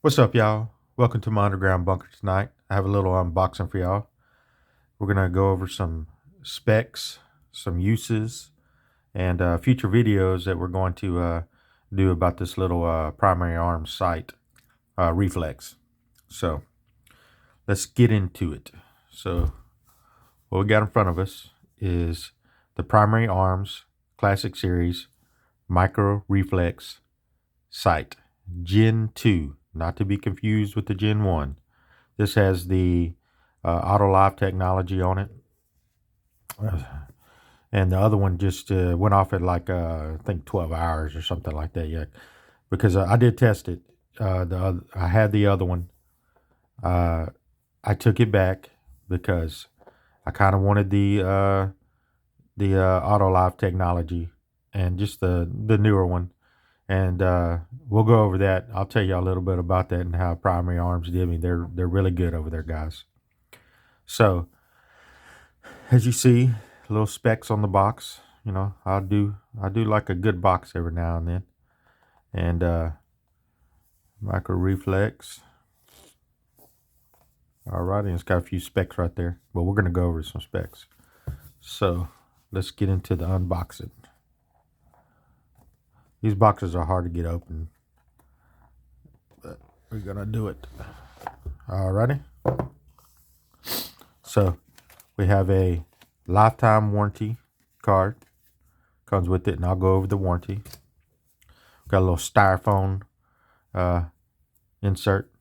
What's up, y'all? Welcome to my underground bunker tonight. I have a little unboxing for y'all. We're going to go over some specs, some uses, and future videos that we're going to do about this little primary arms sight, Reflex. So let's get into it. So what we got in front of us is the primary arms classic series micro reflex sight Gen 2, not to be confused with the Gen 1. This has the Autolive technology on it. And the other one just went off at like, I think 12 hours or something like that. Yeah. Because I did test it. I had the other one. I took it back because I kind of wanted the Autolive technology and just the newer one. And we'll go over that. I'll tell you a little bit about that and how Primary Arms did me. They're really good over there, guys. So as you see, little specs on the box. You know, I do like a good box every now and then. And micro reflex. Alrighty, it's got a few specs right there. But we're gonna go over some specs. So let's get into the unboxing. These boxes are hard to get open, but we're gonna do it. Alrighty. So we have a lifetime warranty card. Comes with it, and I'll go over the warranty. Got a little styrofoam insert.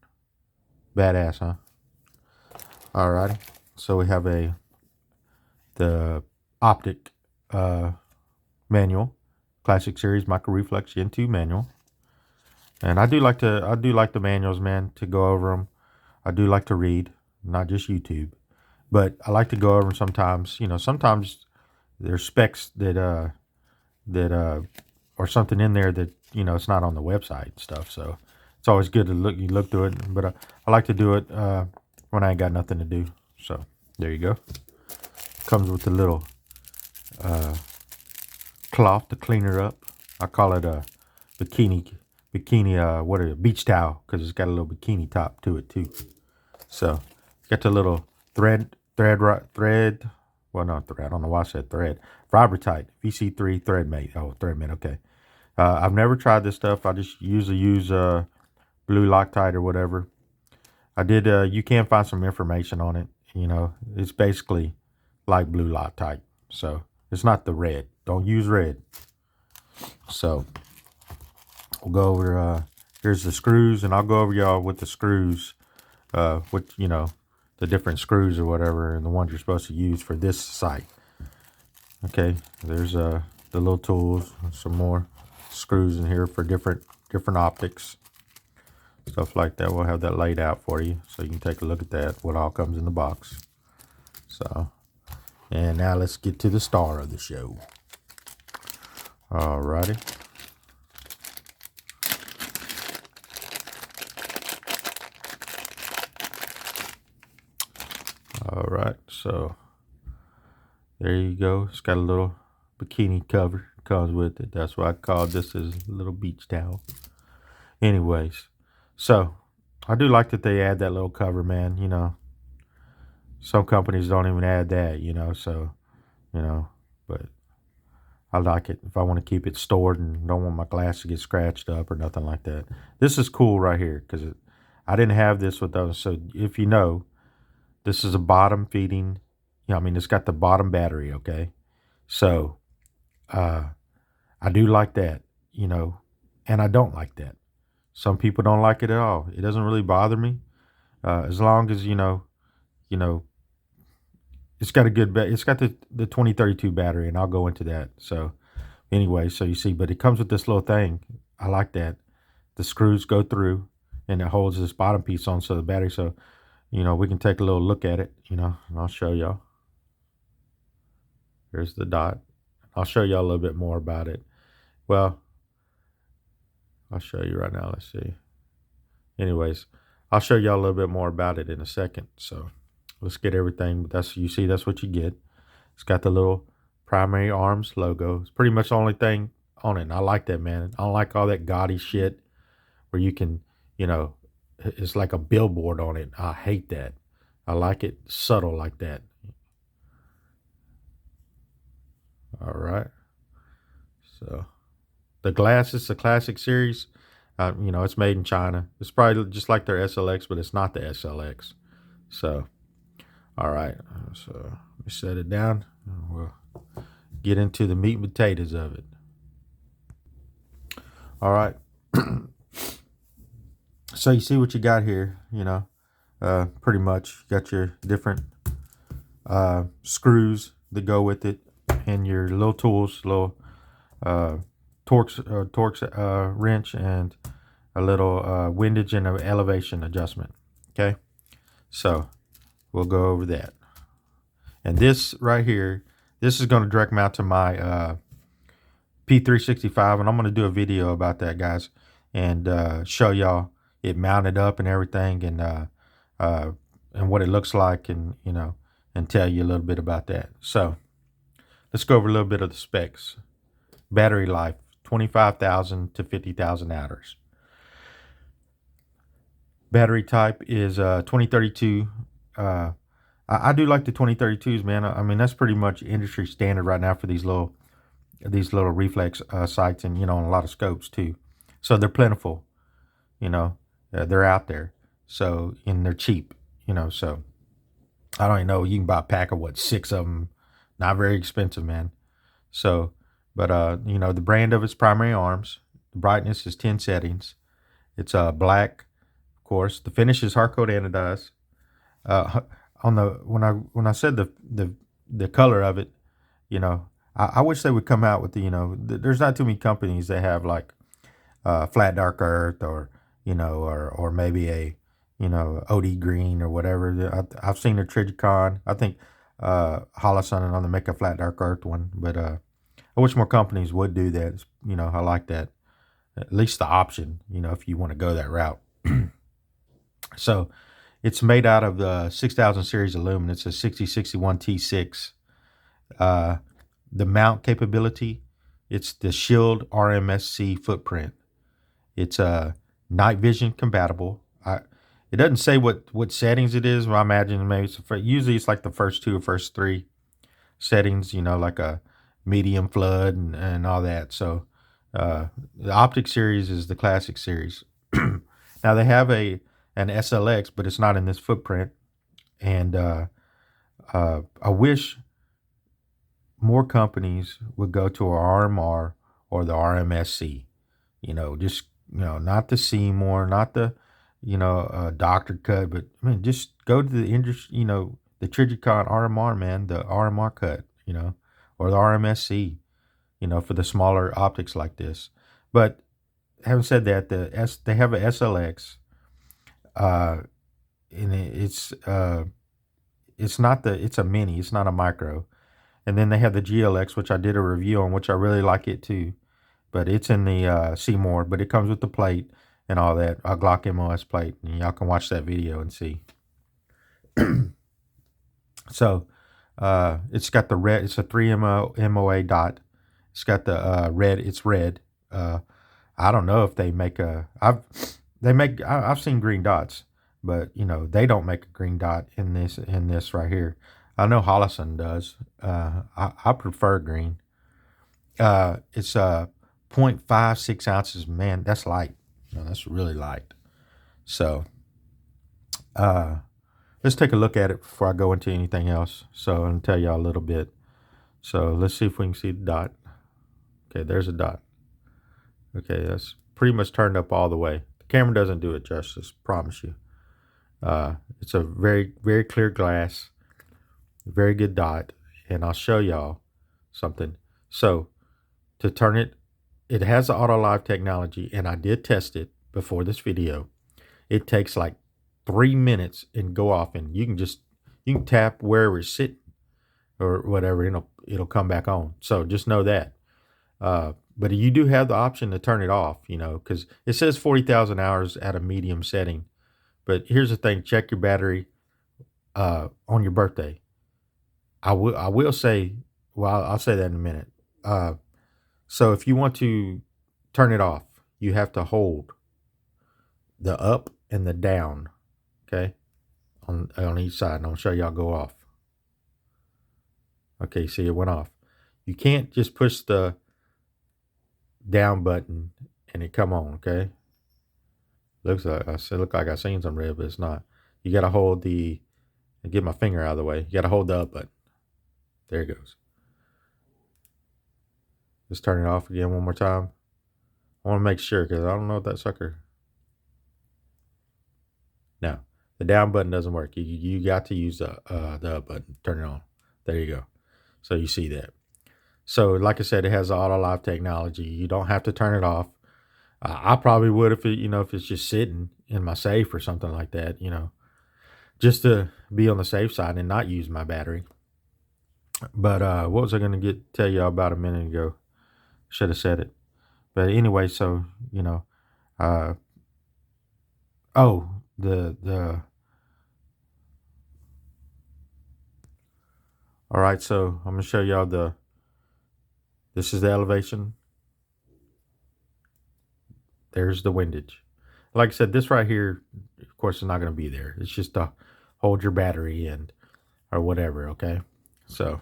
Badass, huh? Alrighty. So we have the optic manual, classic series micro reflex Gen 2 manual. And I do like the manuals, man, to go over them. I do like to read, not just YouTube, but I like to go over them sometimes. You know, sometimes there's specs that or something in there that, you know, it's not on the website and stuff. So it's always good to look through it. But I like to do it when I ain't got nothing to do. So there you go. Comes with a little cloth to clean her up. I call it a bikini beach towel, because it's got a little bikini top to it too. So got the little thread. Well, not thread. I don't know why I said thread. Vibratight VC3 thread mate. Oh, thread mate. Okay. I've never tried this stuff. I just usually use blue Loctite or whatever. I did. You can find some information on it. You know, it's basically like blue Loctite. So it's not the red. Don't use red. So we'll go over. Here's the screws, and I'll go over y'all with the screws. With, you know, the different screws or whatever, and the ones you're supposed to use for this site. Okay, there's the little tools, some more screws in here for different optics, stuff like that. We'll have that laid out for you so you can take a look at that, what all comes in the box. So, and now let's get to the star of the show. Alrighty. Alright, so there you go. It's got a little bikini cover. Comes with it. That's why I called this as a little beach towel. Anyways, so I do like that they add that little cover, man. You know, some companies don't even add that, you know, so, you know, but I like it if I want to keep it stored and don't want my glass to get scratched up or nothing like that. This is cool right here because I didn't have this with those. So if you know, this is a bottom feeding, you know, I mean, it's got the bottom battery, okay? So I do like that, you know, and I don't like that. Some people don't like it at all. It doesn't really bother me, as long as, you know, it's got a good it's got the 2032 battery, and I'll go into that. So anyway, so you see, but it comes with this little thing. I like that. The screws go through, and it holds this bottom piece on, so the battery. So, you know, we can take a little look at it, you know, and I'll show y'all. Here's the dot. I'll show y'all a little bit more about it. Well, I'll show you right now. Let's see. Anyways, I'll show y'all a little bit more about it in a second. So let's get everything. That's, you see, that's what you get. It's got the little primary arms logo. It's pretty much the only thing on it. And I like that, man. I don't like all that gaudy shit where you can, you know, it's like a billboard on it. I hate that. I like it subtle like that. All right. So the glass is the classic series. It's made in China. It's probably just like their SLX, but it's not the SLX. So, all right. So let me set it down. We'll get into the meat and potatoes of it. All right. So you see what you got here. Pretty much you got your different screws that go with it, and your little tools, little Torx wrench, and a little windage and an elevation adjustment. Okay, so we'll go over that. And this right here, this is going to direct mount to my P365, and I'm going to do a video about that, guys, and show y'all it mounted up and everything, and what it looks like, and and tell you a little bit about that. So let's go over a little bit of the specs. Battery life, 25,000 to 50,000 hours. Battery type is 2032. I do like the 2032s, man. I mean, that's pretty much industry standard right now for these little reflex sights, and on a lot of scopes too. So they're plentiful. They're out there. So, and they're cheap. So I don't even know. You can buy a pack of 6 of them. Not very expensive, man. So, but the brand of its primary arms. The brightness is 10 settings. It's black, of course. The finish is hard coat anodized. When I said the color of it, I wish they would come out with there's not too many companies that have like flat dark earth, or or maybe a OD green or whatever. I've seen the Trigicon. I think Holosun on to make a flat dark earth one, but I wish more companies would do that. I like that, at least the option. If you want to go that route. So it's made out of the 6000 series aluminum. It's a 6061 T6. The mount capability, it's the Shield RMSC footprint. It's night vision compatible. It doesn't say what settings it is. Well, I imagine maybe usually it's like the first 2 or first 3 settings. Like a medium flood and all that. So the Optic series is the classic series. Now they have an SLX, but it's not in this footprint. And I wish more companies would go to our RMR or the RMSC. Not the Seymour, not the doctor cut, but I mean, just go to the industry. The Trigicon RMR, man, the RMR cut, or the RMSC, for the smaller optics like this. But having said that, they have a SLX. And it's a mini, it's not a micro. And then they have the GLX, which I did a review on, which I really like it too. But it's in the Seymour, but it comes with the plate and all that, a Glock MOS plate, and y'all can watch that video and see. So it's got the red. It's a 3 MOA dot. It's got the red. It's red. I don't know if they make I've seen green dots, but they don't make a green dot in this right here. I know Holosun does. I prefer green. It's 0.56 ounces. Man, that's light. That's really light. So let's take a look at it before I go into anything else. So I'm gonna tell y'all a little bit. So let's see if we can see the dot. Okay, there's a dot. Okay, that's pretty much turned up all the way. The camera doesn't do it justice, promise you. It's a very, very clear glass, very good dot, and I'll show y'all something. So to turn it, it has the Autolive technology, and I did test it before this video. It takes like 3 minutes and go off, and you can tap wherever it's sitting or whatever, and it'll come back on. So just know that. But you do have the option to turn it off, because it says 40,000 hours at a medium setting. But here's the thing: check your battery on your birthday. I will say, well, I'll say that in a minute. So if you want to turn it off, you have to hold the up and the down, okay, on each side. And I'll show y'all go off. Okay, see, it went off. You can't just push the down button and it come on, okay? Look like I seen some red, but it's not. You gotta hold the, get my finger out of the way. You gotta hold the up button. There it goes. Just turn it off again one more time. I want to make sure because I don't know if that sucker. Now, the down button doesn't work. You got to use the up button. Turn it on. There you go. So you see that. So like I said, it has the Autolive technology. You don't have to turn it off. I probably would if if it's just sitting in my safe or something like that. Just to be on the safe side and not use my battery. But what was I going to tell y'all about a minute ago? Should have said it. But anyway, so oh, the all right, so I'm gonna show y'all this is the elevation. There's the windage. Like I said, this right here, of course, is not gonna be there. It's just to hold your battery and or whatever, okay? So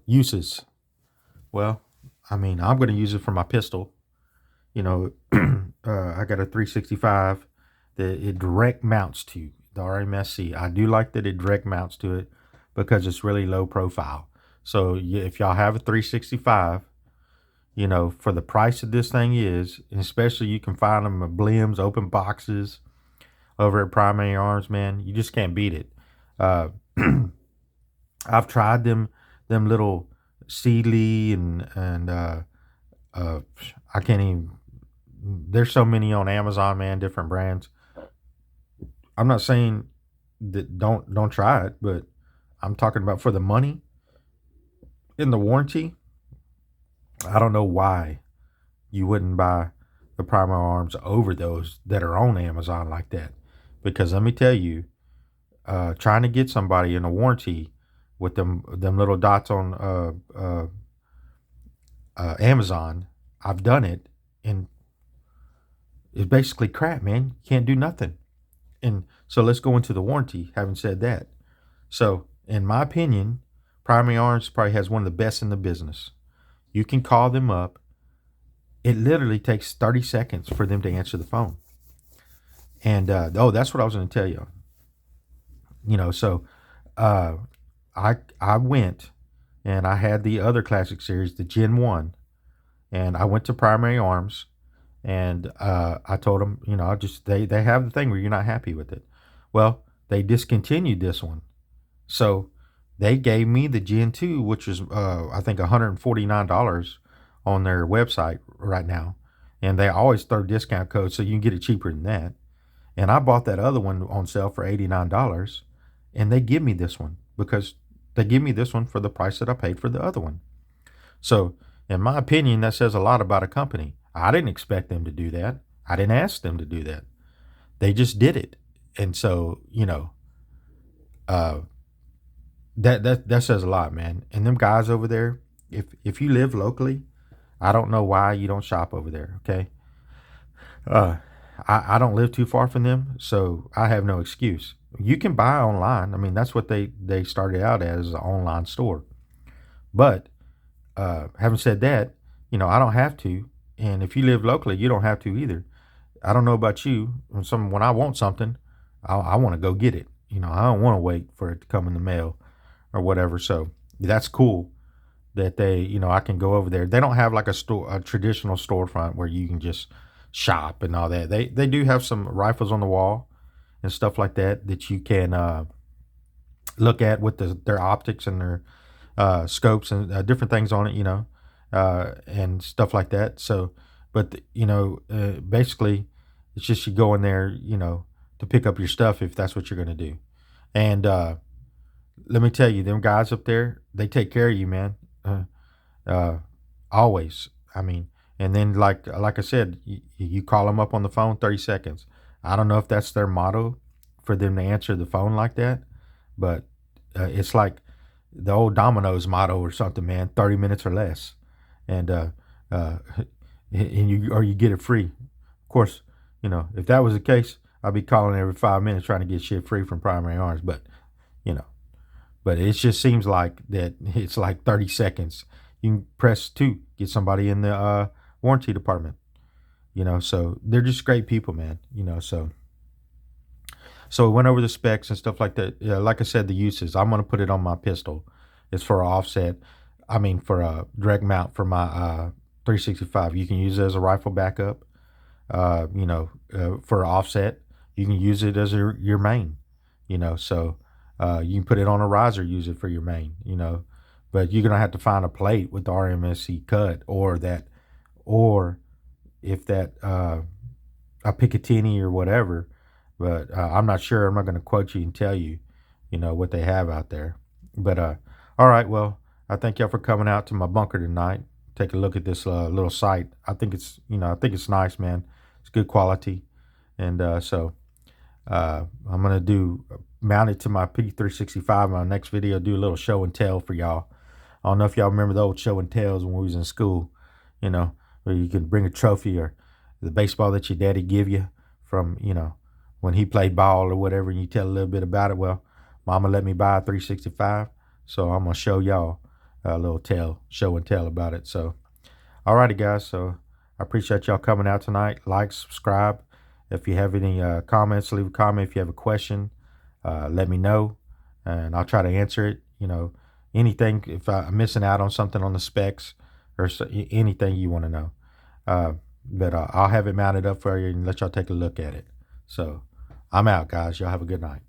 uses. Well, I mean, I'm gonna use it for my pistol. I got a 365 that it direct mounts to the RMSC. I do like that it direct mounts to it because it's really low profile. So if y'all have a 365, for the price of this thing is, and especially you can find them at Blims, open boxes over at Primary Arms, man, you just can't beat it. I've tried them little Seedly and I can't even. There's so many on Amazon, man, different brands. I'm not saying that don't try it, but I'm talking about for the money in the warranty. I don't know why you wouldn't buy the Primary Arms over those that are on Amazon like that. Because let me tell you, trying to get somebody in a warranty with them little dots on Amazon, I've done it, and it's basically crap, man. You can't do nothing. And so let's go into the warranty, having said that. So, in my opinion, Primary Arms probably has one of the best in the business. You can call them up. It literally takes 30 seconds for them to answer the phone. And, that's what I was going to tell you. So I went and I had the other classic series, the Gen 1, and I went to Primary Arms. And I told them, they have the thing where you're not happy with it. Well, they discontinued this one. So they gave me the Gen 2, which is, I think, $149 on their website right now. And they always throw discount codes so you can get it cheaper than that. And I bought that other one on sale for $89. And they give me this one because they give me this one for the price that I paid for the other one. So, in my opinion, that says a lot about a company. I didn't expect them to do that. I didn't ask them to do that. They just did it. And so, that says a lot, man. And them guys over there, if you live locally, I don't know why you don't shop over there, okay? I don't live too far from them, so I have no excuse. You can buy online. I mean, that's what they started out as, an online store. But having said that, I don't have to. And if you live locally, you don't have to either. I don't know about you. When I want something, I want to go get it. I don't want to wait for it to come in the mail or whatever. So that's cool that I can go over there. They don't have like a traditional storefront where you can just shop and all that. They do have some rifles on the wall and stuff like that you can look at with their optics and their scopes and different things on it, and stuff like that. So, but basically, it's just you go in there, to pick up your stuff if that's what you're going to do. And let me tell you, them guys up there, they take care of you, man. Always. I mean, and then like I said, you call them up on the phone, 30 seconds. I don't know if that's their motto for them to answer the phone like that, but it's like the old Domino's motto or something, man. 30 minutes or less, and you get it free. Of course, You know, if that was the case, I'd be calling every 5 minutes trying to get shit free from primary arms. But you know, but it just seems like that it's like 30 seconds. You can press two, get somebody in the warranty department. You know, so they're just great people, man. You know, so we went over the specs and stuff like that. Yeah, like I said, the uses. I'm gonna put it on my pistol. It's for a offset. I mean, for a direct mount for my 365. You can use it as a rifle backup. For offset, you can use it as your main. You know, so you can put it on a riser, use it for your main. You know, but you're gonna have to find a plate with the RMSC cut, or if that a Picatinny or whatever. But I'm not sure. I'm not going to quote you and tell you, you know, what they have out there. But all right, well, I thank y'all for coming out to my bunker tonight. Take a look at this little site. I think it's nice, man. It's good quality, and I'm gonna mount it to my P365. In my next video, do a little show and tell for y'all. I don't know if y'all remember the old show and tells when we was in school, you know, where you could bring a trophy or the baseball that your daddy give you from, you know, when he played ball or whatever, and you tell a little bit about it. Well, mama let me buy a 365, so I'm gonna show y'all a little show and tell about it. So, alrighty, guys. So I appreciate y'all coming out tonight. Like, subscribe. If you have any comments, leave a comment. If you have a question, let me know, and I'll try to answer it. You know, anything, if I'm missing out on something on the specs or anything you want to know. But I'll have it mounted up for you and let y'all take a look at it. So I'm out, guys. Y'all have a good night.